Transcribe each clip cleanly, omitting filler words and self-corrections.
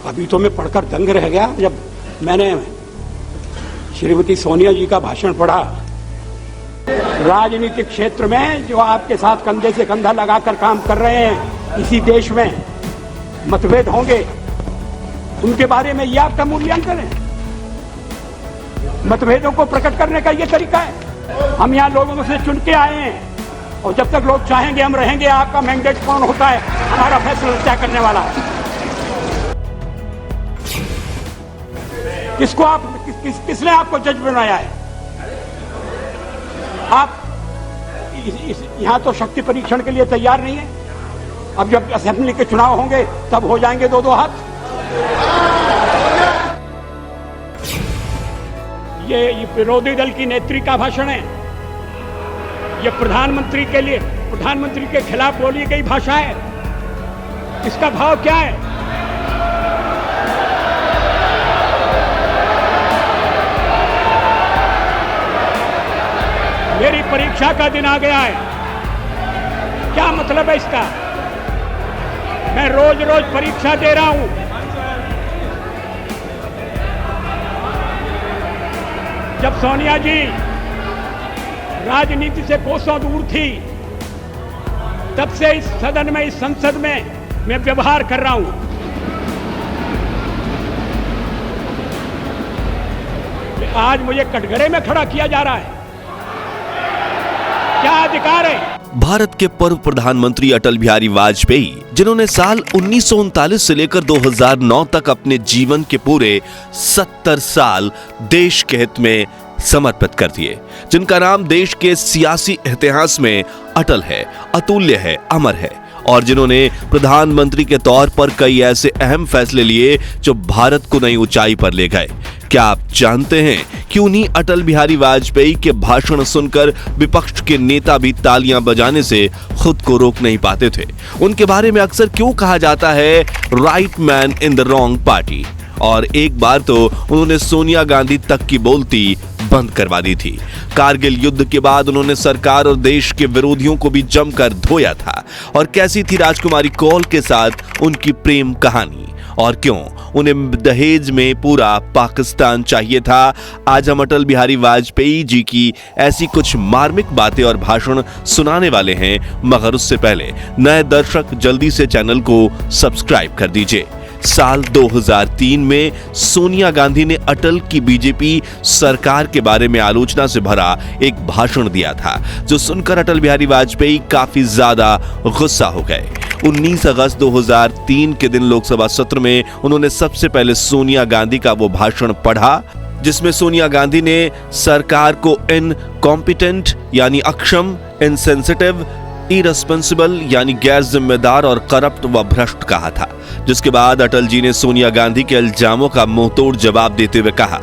अभी तो मैं पढ़कर दंग रह गया जब मैंने श्रीमती सोनिया जी का भाषण पढ़ा। राजनीतिक क्षेत्र में जो आपके साथ कंधे से कंधा लगाकर काम कर रहे हैं, इसी देश में मतभेद होंगे, उनके बारे में ये आपका मूल्यांकन है? मतभेदों को प्रकट करने का ये तरीका है? हम यहाँ लोगों से चुन के आए हैं और जब तक लोग चाहेंगे हम रहेंगे। आपका मैंडेट कौन होता है हमारा फैसला तय करने वाला? किसको आप किसने आपको जज बनाया है? आप यहां तो शक्ति परीक्षण के लिए तैयार नहीं है। अब जब असेंबली के चुनाव होंगे तब हो जाएंगे दो दो हाथ। ये विरोधी दल की नेत्री का भाषण है। ये प्रधानमंत्री के लिए, प्रधानमंत्री के खिलाफ बोली गई भाषा है। इसका भाव क्या है? मेरी परीक्षा का दिन आ गया है। क्या मतलब है इसका? मैं रोज रोज परीक्षा दे रहा हूं। जब सोनिया जी राजनीति से कोसों दूर थी, तब से इस सदन में, इस संसद में मैं व्यवहार कर रहा हूं। आज मुझे कटघरे में खड़ा किया जा रहा है। क्या अधिकार है? भारत के पूर्व प्रधानमंत्री अटल बिहारी वाजपेयी, जिन्होंने साल 1939 से लेकर 2009 तक अपने जीवन के पूरे 70 साल देश के हित में समर्पित कर दिए, जिनका नाम देश के सियासी इतिहास में अटल है, अतुल्य है, अमर है, और जिन्होंने प्रधानमंत्री के तौर पर कई ऐसे अहम फैसले लिए जो भारत को नई ऊंचाई पर ले गए। क्या आप जानते हैं कि उन्हीं अटल बिहारी वाजपेयी के भाषण सुनकर विपक्ष के नेता भी तालियां बजाने से खुद को रोक नहीं पाते थे? उनके बारे में अक्सर क्यों कहा जाता है right man in the wrong party? और एक बार तो उन्होंने सोनिया गांधी तक की बोलती बंद करवा दी थी। कारगिल युद्ध के बाद उन्होंने सरकार और देश के विरोधियों को भी जमकर धोया था। और कैसी थी राजकुमारी कौल के साथ उनकी प्रेम कहानी, और क्यों उन्हें दहेज में पूरा पाकिस्तान चाहिए था? आज हम अटल बिहारी वाजपेयी जी की ऐसी कुछ मार्मिक बातें और भाषण सुनाने वाले हैं, मगर उससे पहले नए दर्शक जल्दी से चैनल को सब्सक्राइब कर दीजिए। साल 2003 में सोनिया गांधी ने अटल की बीजेपी सरकार के बारे में आलोचना से भरा एक भाषण दिया था, जो सुनकर अटल बिहारी वाजपेयी काफी ज्यादा गुस्सा हो गए। 19 अगस्त 2003 के दिन लोकसभा सत्र में उन्होंने सबसे पहले सोनिया गांधी का वो भाषण पढ़ा, जिसमें सोनिया गांधी ने सरकार को इनकॉम्पिटेंट यानी अक्षम, इनसेंसिटिव, इरेस्पॉन्सिबल यानी गैर जिम्मेदार और करप्ट व भ्रष्ट कहा था। जिसके बाद अटल जी ने सोनिया गांधी के इल्जामों का मुंहतोड़ जवाब देते हुए कहा,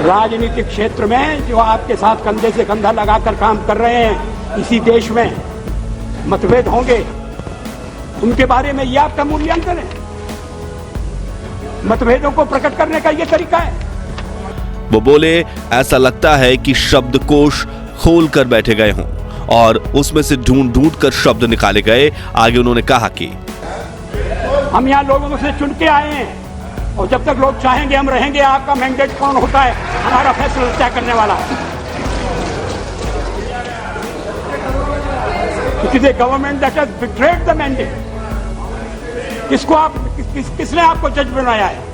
राजनीतिक क्षेत्र में जो आपके साथ कंधे से कंधा लगाकर काम कर रहे हैं, इसी देश में मतभेद होंगे, उनके बारे में यह आपका मूल्यांकन है? मतभेदों को प्रकट करने का यह तरीका है? वो बोले, ऐसा लगता है कि शब्दकोश खोल कर बैठे गए हों और उसमें से ढूंढ ढूंढ कर शब्द निकाले गए। आगे उन्होंने कहा कि हम यहाँ लोगों से चुन के आए हैं और जब तक लोग चाहेंगे हम रहेंगे। आपका मैंडेट कौन होता है हमारा फैसला तय करने वाला? It is a government that has betrayed the mandate. किसको आप किसने आपको जज बनाया है?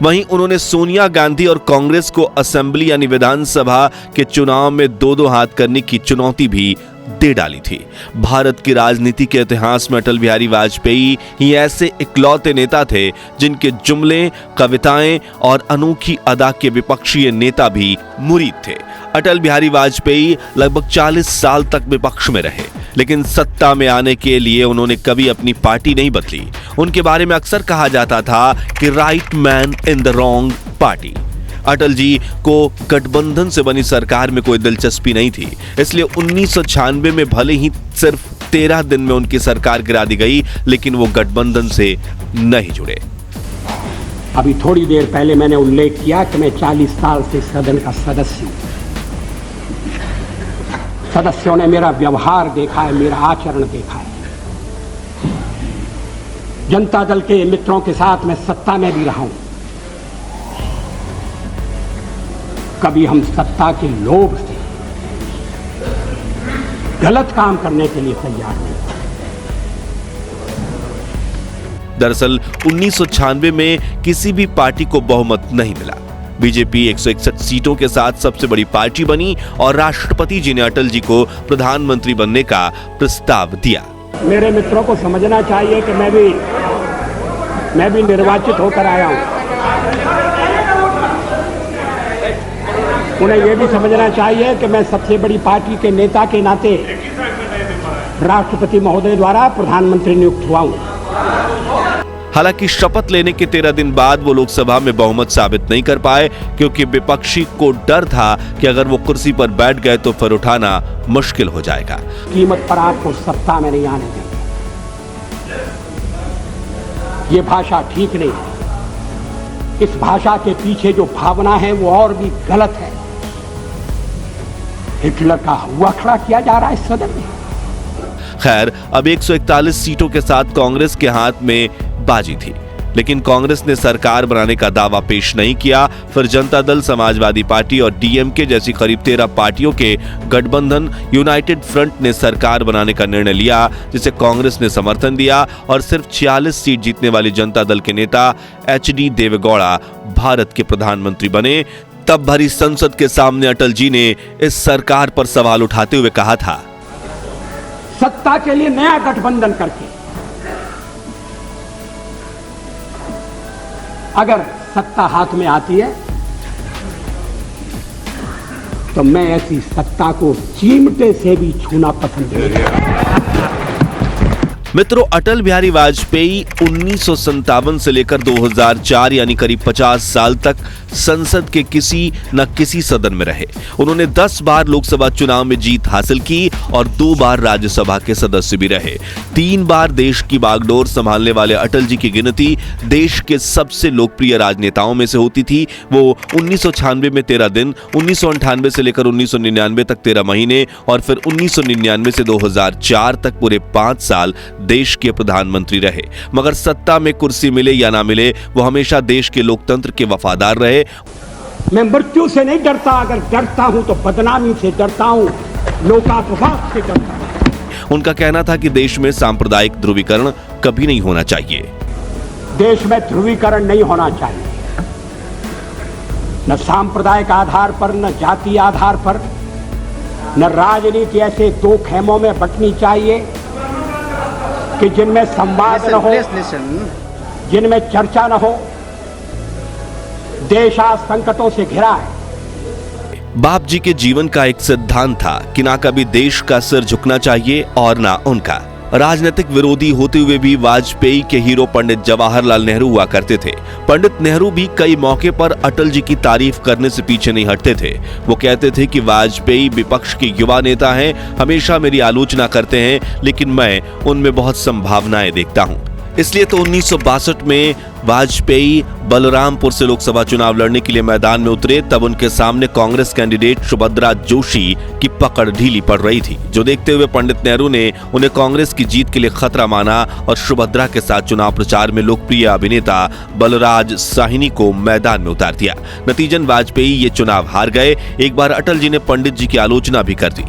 वहीं उन्होंने सोनिया गांधी और कांग्रेस को असेंबली यानी विधानसभा के चुनाव में दो हाथ करने की चुनौती भी दे डाली थी। भारत की राजनीति के इतिहास में अटल बिहारी वाजपेयी ही ऐसे इकलौते नेता थे जिनके जुमले, कविताएं और अनोखी अदा के विपक्षीय नेता भी मुरीद थे। अटल बिहारी वाजपेयी लगभग 40 साल तक विपक्ष में रहे, लेकिन सत्ता में आने के लिए उन्होंने कभी अपनी पार्टी नहीं बदली। उनके बारे में अक्सर कहा जाता था कि right man in the wrong party. Atal ji को गठबंधन से बनी सरकार में कोई दिलचस्पी नहीं थी, इसलिए 1996 में भले ही सिर्फ 13 दिन में उनकी सरकार गिरा दी गई, लेकिन वो गठबंधन से नहीं जुड़े। अभी थोड़ी देर पहले मैंने उल्लेख किया कि मैं 40 साल से सदन का सदस्य हूं। सदस्यों ने मेरा व्यवहार देखा है, मेरा आचरण देखा है। जनता दल के मित्रों के साथ मैं सत्ता में भी रहा हूं। कभी हम सत्ता के लोभ से गलत काम करने के लिए तैयार नहीं। दरअसल 1996 में किसी भी पार्टी को बहुमत नहीं मिला। बीजेपी 161 सीटों के साथ सबसे बड़ी पार्टी बनी और राष्ट्रपति जी ने अटल जी को प्रधानमंत्री बनने का प्रस्ताव दिया। मेरे मित्रों को समझना चाहिए कि मैं भी निर्वाचित होकर आया हूं। उन्हें यह भी समझना चाहिए कि मैं सबसे बड़ी पार्टी के नेता के नाते राष्ट्रपति महोदय द्वारा प्रधानमंत्री नियुक्त हुआ हूं। हालांकि शपथ लेने के 13 दिन बाद वो लोकसभा में बहुमत साबित नहीं कर पाए, क्योंकि विपक्षी को डर था कि अगर वो कुर्सी पर बैठ गए तो फिर उठाना मुश्किल हो जाएगा। कीमत पर आपको सत्ता में नहीं आने देंगे। ये भाषा ठीक नहीं है। इस भाषा के पीछे जो भावना है वो और भी गलत है। हिटलर का हुआ खड़ा किया जा रहा है इस सदन में। खैर, अब 141 सीटों के साथ कांग्रेस के हाथ में बाजी थी, लेकिन कांग्रेस ने सरकार बनाने का दावा पेश नहीं किया। फिर जनता दल, समाजवादी पार्टी और डीएमके जैसी करीब 13 पार्टियों के गठबंधन यूनाइटेड फ्रंट ने सरकार बनाने का निर्णय लिया, जिसे कांग्रेस ने समर्थन दिया और सिर्फ 46 सीट जीतने वाली जनता दल के नेता एचडी देवेगौड़ा भारत के प्रधानमंत्री बने। तब भरी संसद के सामने अटल जी ने इस सरकार पर सवाल उठाते हुए कहा था, सत्ता के लिए नया गठबंधन करके अगर सत्ता हाथ में आती है तो मैं ऐसी सत्ता को चिमटे से भी छूना पसंद नहीं करता। मित्रों, अटल बिहारी वाजपेयी 1957 से लेकर 2004 यानी करीब 50 साल तक संसद के किसी न किसी सदन में रहे। उन्होंने 10 बार लोकसभा चुनाव में जीत हासिल की और 2 बार राज्यसभा के सदस्य भी रहे। 3 बार देश की बागडोर संभालने वाले अटल जी की गिनती देश के सबसे लोकप्रिय राजनेताओं में से होती थी। वो 1996 में 13 दिन, 1998 से लेकर 1999 तक 13 महीने और फिर 1999 से 2004 तक पूरे 5 साल देश के प्रधानमंत्री रहे। मगर सत्ता में कुर्सी मिले या ना मिले, वो हमेशा देश के लोकतंत्र के वफादार रहे। मैं मृत्यु से नहीं डरता, अगर डरता हूं तो बदनामी से डरता हूं, लोकापवाद से डरता हूं। उनका कहना था कि देश में सांप्रदायिक ध्रुवीकरण कभी नहीं होना चाहिए। देश में ध्रुवीकरण नहीं होना चाहिए, न सांप्रदायिक आधार पर, न जातीय आधार पर, न राजनीति ऐसे 2 खेमों में बंटनी चाहिए कि जिनमें संवाद न हो, जिनमें चर्चा न हो। देश आज संकटों से घिरा है। बाप जी के जीवन का एक सिद्धांत था कि ना कभी देश का सिर झुकना चाहिए और ना उनका। राजनीतिक विरोधी होते हुए भी वाजपेयी के हीरो पंडित जवाहरलाल नेहरू हुआ करते थे। पंडित नेहरू भी कई मौके पर अटल जी की तारीफ करने से पीछे नहीं हटते थे। वो कहते थे कि वाजपेयी विपक्ष के युवा नेता हैं, हमेशा मेरी आलोचना करते हैं, लेकिन मैं उनमें बहुत संभावनाएं देखता हूं। इसलिए तो 1962 में वाजपेयी बलरामपुर से लोकसभा चुनाव लड़ने के लिए मैदान में उतरे। तब उनके सामने कांग्रेस कैंडिडेट सुभद्रा जोशी की पकड़ ढीली पड़ रही थी, जो देखते हुए पंडित नेहरू ने उन्हें कांग्रेस की जीत के लिए खतरा माना और सुभद्रा के साथ चुनाव प्रचार में लोकप्रिय अभिनेता बलराज साहिनी को मैदान में उतार दिया। नतीजन वाजपेयी ये चुनाव हार गए। एक बार अटल जी ने पंडित जी की आलोचना भी कर दी।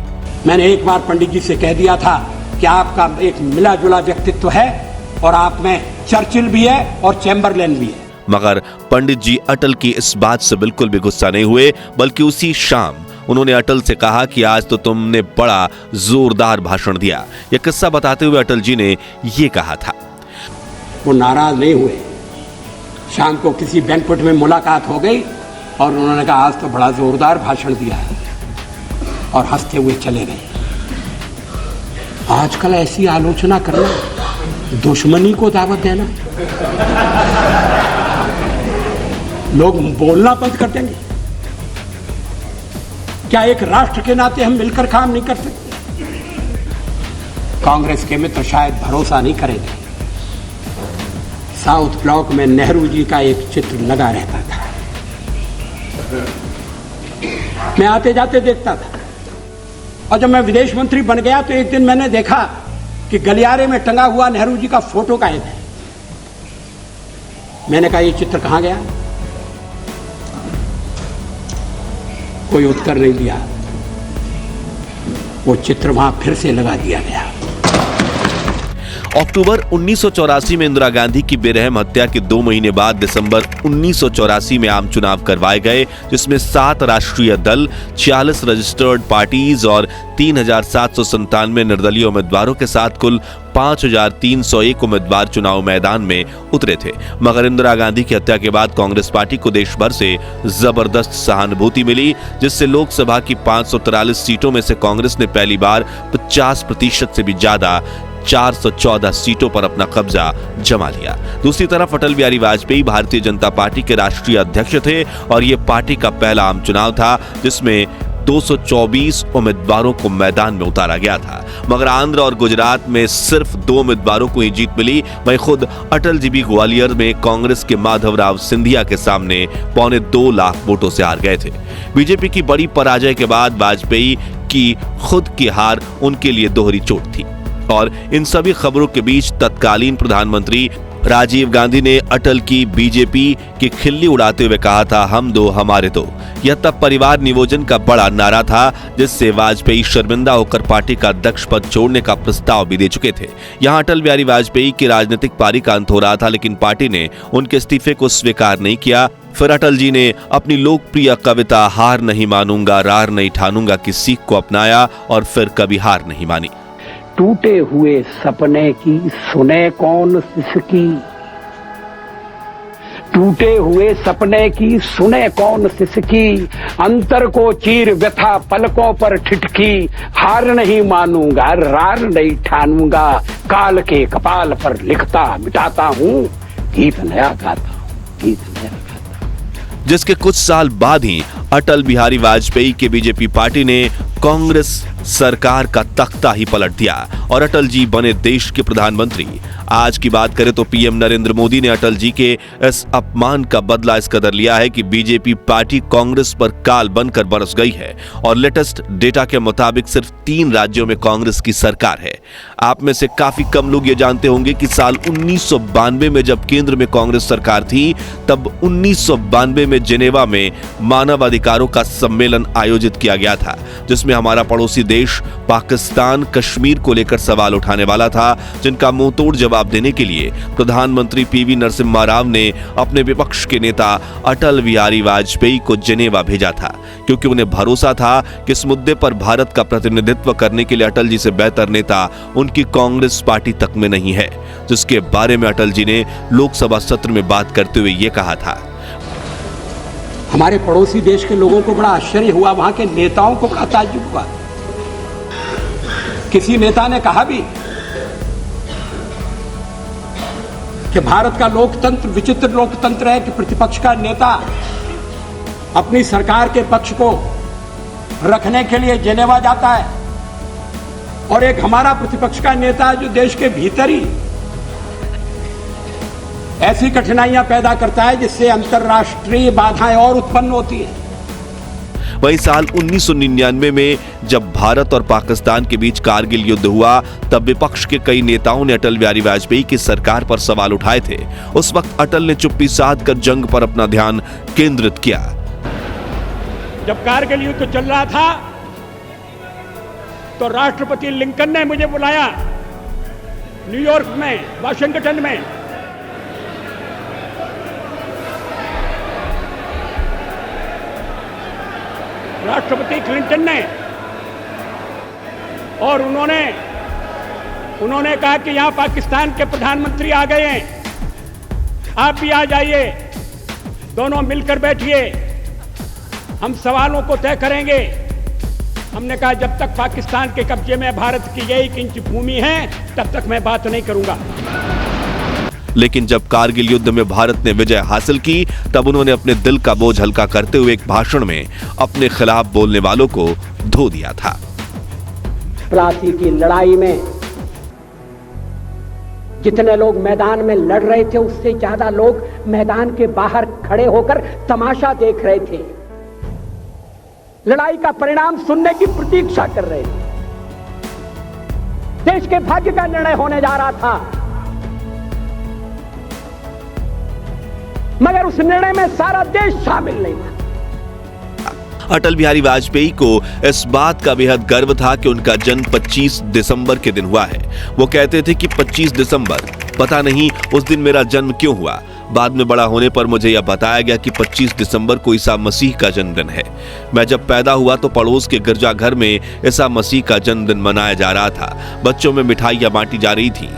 मैंने एक बार पंडित जी से कह दिया था कि आपका एक मिला जुला व्यक्तित्व है और आप में चर्चिल भी है और चैम्बरलेन भी है। मगर पंडित जी अटल की इस बात से बिल्कुल भी गुस्सा नहीं हुए, बल्कि उसी शाम उन्होंने अटल से कहा कि आज तो तुमने बड़ा जोरदार भाषण दिया। यह किस्सा बताते हुए अटल जी ने ये कहा था। वो नाराज नहीं हुए। शाम को किसी बैंक्वेट में मुलाकात हो गई और उन्होंने कहा आज तो बड़ा जोरदार भाषण दिया है और हंसते हुए चले गए। आजकल ऐसी आलोचना करना दुश्मनी को दावत देना, लोग बोलना बंद कर देंगे। क्या एक राष्ट्र के नाते हम मिलकर काम नहीं कर सकते? कांग्रेस के मित्र शायद भरोसा नहीं करेंगे। साउथ ब्लॉक में नेहरू जी का एक चित्र लगा रहता था, मैं आते जाते देखता था। और जब मैं विदेश मंत्री बन गया तो एक दिन मैंने देखा कि गलियारे में टंगा हुआ नेहरू जी का फोटो कायद है। मैंने कहा ये चित्र कहाँ गया? कोई उत्तर नहीं दिया। वो चित्र वहां फिर से लगा दिया गया। अक्टूबर 1984 में इंदिरा गांधी की बेरहम हत्या के 2 महीने बाद दिसंबर 1984 में आम चुनाव करवाए गए, जिसमें 7 राष्ट्रीय दल, 46 रजिस्टर्ड पार्टीज और 3,797 निर्दलीय उम्मीदवारों के साथ कुल 5,301 उम्मीदवार चुनाव मैदान में उतरे थे। मगर इंदिरा गांधी की हत्या के बाद कांग्रेस पार्टी को देश भर से जबरदस्त सहानुभूति मिली, जिससे लोकसभा की 543 सीटों में से कांग्रेस ने पहली बार 50% से भी ज्यादा 414 सीटों पर अपना कब्जा जमा लिया। दूसरी तरफ अटल बिहारी वाजपेयी भारतीय जनता पार्टी के राष्ट्रीय अध्यक्ष थे और यह पार्टी का पहला आम चुनाव था जिसमें 224 उम्मीदवारों को मैदान में उतारा गया था। मगर आंध्र और गुजरात में सिर्फ 2 उम्मीदवारों को ही जीत मिली। वहीं खुद अटल जी भी ग्वालियर में कांग्रेस के माधवराव सिंधिया के सामने 2.25 लाख वोटों से हार गए थे। बीजेपी की बड़ी पराजय के बाद वाजपेयी की खुद की हार उनके लिए दोहरी चोट थी। और इन सभी खबरों के बीच तत्कालीन प्रधानमंत्री राजीव गांधी ने अटल की बीजेपी की खिल्ली उड़ाते हुए कहा था, हम दो हमारे दो। यह तब परिवार नियोजन का बड़ा नारा था, जिससे वाजपेयी शर्मिंदा होकर पार्टी का अध्यक्ष पद छोड़ने का प्रस्ताव भी दे चुके थे। यहां अटल बिहारी वाजपेयी की राजनीतिक पारी का अंत हो रहा था, लेकिन पार्टी ने उनके इस्तीफे को स्वीकार नहीं किया। फिर अटल जी ने अपनी लोकप्रिय कविता हार नहीं मानूंगा रार नहीं ठानूंगा की सीख को अपनाया और फिर कभी हार नहीं मानी। टूटे हुए सपने की सुने कौन सिसकी, टूटे हुए सपने की सुने कौन सिसकी, अंतर को चीर व्यथा पलकों पर ठिठकी, हार नहीं मानूंगा रार नहीं ठानूंगा, काल के कपाल पर लिखता मिटाता हूं, गीत नया गाता हूं, गीत नया गाता हूं। जिसके कुछ साल बाद ही अटल बिहारी वाजपेयी के बीजेपी पार्टी ने कांग्रेस सरकार का तख्ता ही पलट दिया और अटल जी बने देश के प्रधानमंत्री। आज की बात करें तो पीएम नरेंद्र मोदी ने अटल जी के इस अपमान का बदला इस कदर लिया है कि बीजेपी पार्टी कांग्रेस पर काल बनकर बरस गई है और लेटेस्ट डेटा के मुताबिक सिर्फ 3 राज्यों में कांग्रेस की सरकार है। आप में से काफी कम लोग ये जानते होंगे कि साल 1992 में जब केंद्र में कांग्रेस सरकार थी, तब 1992 में जेनेवा में मानवाधिकारों का सम्मेलन आयोजित किया गया था, जिसमें हमारा पड़ोसी देश पाकिस्तान कश्मीर को लेकर सवाल उठाने वाला था, जिनका मुंहतोड़ जवाब देने के लिए प्रधानमंत्री पीवी नरसिम्हा राव ने अपने विपक्ष के नेता अटल बिहारी वाजपेयी को जेनेवा भेजा था, क्योंकि उन्हें भरोसा था कि इस मुद्दे पर भारत का प्रतिनिधित्व करने के लिए अटल जी से बेहतर नेता उनकी कांग्रेस पार्टी तक में नहीं है, जिसके बारे में अटल जी ने लोकसभा सत्र में बात करते हुए यह कहा था। हमारे पड़ोसी देश के लोगों को बड़ा आश्चर्य हुआ, वहां के नेताओं को बड़ा ताज्जुब हुआ। किसी नेता ने कहा भी कि भारत का लोकतंत्र विचित्र लोकतंत्र है कि प्रतिपक्ष का नेता अपनी सरकार के पक्ष को रखने के लिए जेनेवा जाता है और एक हमारा प्रतिपक्ष का नेता जो देश के भीतर ही ऐसी कठिनाइयां पैदा करता है जिससे अंतर्राष्ट्रीय बाधाएं और उत्पन्न होती है। वही साल 1999 में जब भारत और पाकिस्तान के बीच कारगिल युद्ध हुआ, तब विपक्ष के कई नेताओं ने अटल बिहारी वाजपेयी की सरकार पर सवाल उठाए थे। उस वक्त अटल ने चुप्पी साध कर जंग पर अपना ध्यान केंद्रित किया। जब कारगिल युद्ध चल रहा था तो राष्ट्रपति लिंकन ने मुझे बुलाया न्यूयॉर्क में, वाशिंगटन में। राष्ट्रपति क्लिंटन ने, और उन्होंने कहा कि यहां पाकिस्तान के प्रधानमंत्री आ गए हैं, आप भी आ जाइए, दोनों मिलकर बैठिए, हम सवालों को तय करेंगे। हमने कहा जब तक पाकिस्तान के कब्जे में भारत की 1 इंच भूमि है तब तक मैं बात नहीं करूंगा। लेकिन जब कारगिल युद्ध में भारत ने विजय हासिल की, तब उन्होंने अपने दिल का बोझ हल्का करते हुए एक भाषण में अपने खिलाफ बोलने वालों को धो दिया था। प्लासी की लड़ाई में जितने लोग मैदान में लड़ रहे थे, उससे ज्यादा लोग मैदान के बाहर खड़े होकर तमाशा देख रहे थे, लड़ाई का परिणाम सुनने की प्रतीक्षा कर रहे थे। देश के भाग्य का निर्णय होने जा रहा था। मगर उस निर्णय में सारा देश शामिल नहीं था। अटल बिहारी वाजपेयी को इस बात का बेहद गर्व था कि उनका जन्म 25 दिसंबर के दिन हुआ है। वो कहते थे कि 25 दिसंबर, पता नहीं उस दिन मेरा जन्म क्यों हुआ। बाद में बड़ा होने पर मुझे यह बताया गया कि 25 दिसंबर को ईसा मसीह का जन्मदिन है। मैं जब पैदा हुआ तो पड़ोस के गिरजाघर में ईसा मसीह का जन्मदिन मनाया जा रहा था। बच्चों में मिठाइयां बांटी जा रही थी।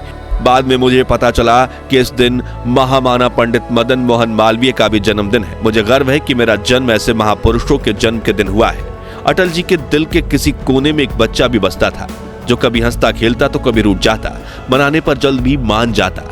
बाद में मुझे पता चला कि इस दिन महामाना पंडित मदन मोहन मालवीय का भी जन्मदिन है। मुझे गर्व है कि मेरा जन्म ऐसे महापुरुषों के जन्म के दिन हुआ है। अटल जी के दिल के किसी कोने में एक बच्चा भी बसता था, जो कभी हंसता खेलता तो कभी रूठ जाता, मनाने पर जल्द भी मान जाता।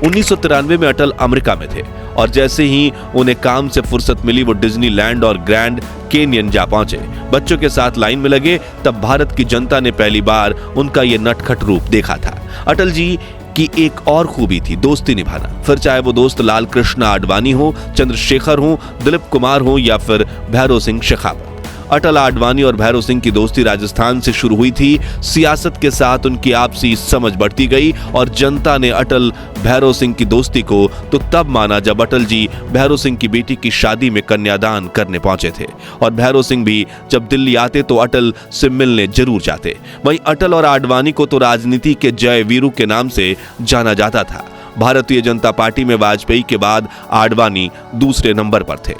1993 में अटल अमेरिका में थे और जैसे ही उन्हें काम से फुर्सत मिली वो डिज्नीलैंड और ग्रैंड कैनियन जा पहुंचे। बच्चों के साथ लाइन में लगे, तब भारत की जनता ने पहली बार उनका ये नटखट रूप देखा था। अटल जी की एक और खूबी थी दोस्ती निभाना। फिर चाहे वो दोस्त लाल कृष्ण आडवाणी हो, चंद्रशेखर हो, दिलीप कुमार हो या फिर भैरव सिंह शेखावत। अटल आडवाणी और भैरव सिंह की दोस्ती राजस्थान से शुरू हुई थी। सियासत के साथ उनकी आपसी समझ बढ़ती गई और जनता ने अटल भैरव सिंह की दोस्ती को तो तब माना जब अटल जी भैरव सिंह की बेटी की शादी में कन्यादान करने पहुंचे थे और भैरव सिंह भी जब दिल्ली आते तो अटल से मिलने जरूर जाते। वहीं अटल और आडवाणी को तो राजनीति के जय वीरू के नाम से जाना जाता था। भारतीय जनता पार्टी में वाजपेयी के बाद आडवाणी दूसरे नंबर पर थे।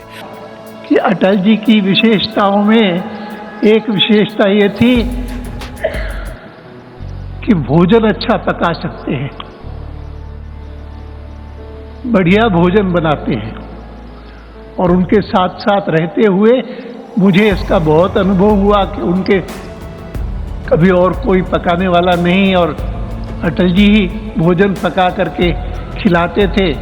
कि अटल जी की विशेषताओं में एक विशेषता ये थी कि भोजन अच्छा पका सकते हैं, बढ़िया भोजन बनाते हैं और उनके साथ साथ रहते हुए मुझे इसका बहुत अनुभव हुआ कि उनके कभी और कोई पकाने वाला नहीं और अटल जी ही भोजन पका करके खिलाते थे।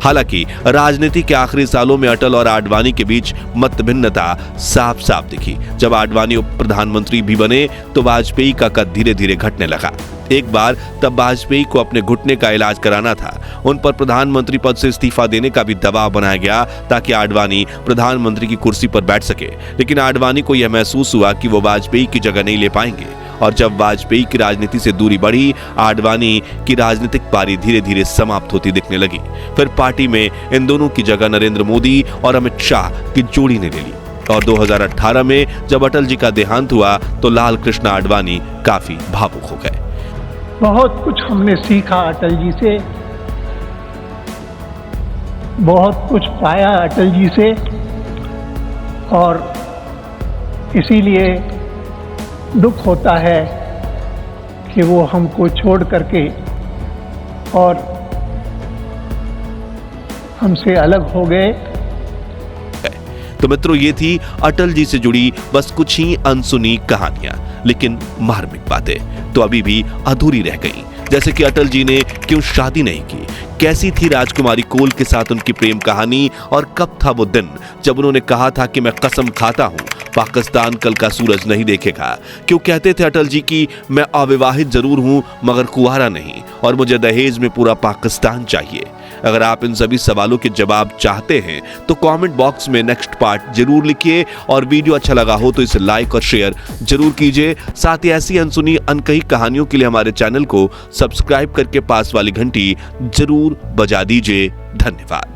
हालांकि राजनीति के आखिरी सालों में अटल और आडवाणी के बीच मतभिन्नता साफ साफ दिखी। जब आडवाणी उप प्रधानमंत्री भी बने तो वाजपेयी का कद धीरे धीरे घटने लगा। एक बार तब वाजपेयी को अपने घुटने का इलाज कराना था। उन पर प्रधानमंत्री पद से इस्तीफा देने का भी दबाव बनाया गया ताकि आडवाणी प्रधानमंत्री की कुर्सी पर बैठ सके। लेकिन आडवाणी को यह महसूस हुआ कि वो वाजपेयी की जगह नहीं ले पाएंगे और जब वाजपेयी की राजनीति से दूरी बढ़ी, आडवाणी की राजनीतिक पारी धीरे धीरे समाप्त होती दिखने लगी। फिर पार्टी में इन दोनों की जगह नरेंद्र मोदी और अमित शाह की जोड़ी ने ले ली और 2018 में जब अटल जी का देहांत हुआ तो लाल कृष्ण आडवाणी काफी भावुक हो गए। बहुत कुछ हमने सीखा अटल जी से, बहुत कुछ पाया अटल जी से और इसीलिए दुख होता है कि वो हमको छोड़ करके और हमसे अलग हो गए। तो मित्रों, ये थी अटल जी से जुड़ी बस कुछ ही अनसुनी कहानियां, लेकिन मार्मिक बातें तो अभी भी अधूरी रह गई। जैसे कि अटल जी ने क्यों शादी नहीं की, कैसी थी राजकुमारी कोल के साथ उनकी प्रेम कहानी और कब था वो दिन जब उन्होंने कहा था कि मैं कसम खाता हूं पाकिस्तान कल का सूरज नहीं देखेगा। क्यों कहते थे अटल जी कि मैं अविवाहित जरूर हूं मगर कुंवारा नहीं और मुझे दहेज में पूरा पाकिस्तान चाहिए। अगर आप इन सभी सवालों के जवाब चाहते हैं तो कमेंट बॉक्स में नेक्स्ट पार्ट जरूर लिखिए और वीडियो अच्छा लगा हो तो इसे लाइक और शेयर जरूर कीजिए। साथ ही ऐसी अनसुनी अनकही कहानियों के लिए हमारे चैनल को सब्सक्राइब करके पास वाली घंटी जरूर बजा दीजिए। धन्यवाद।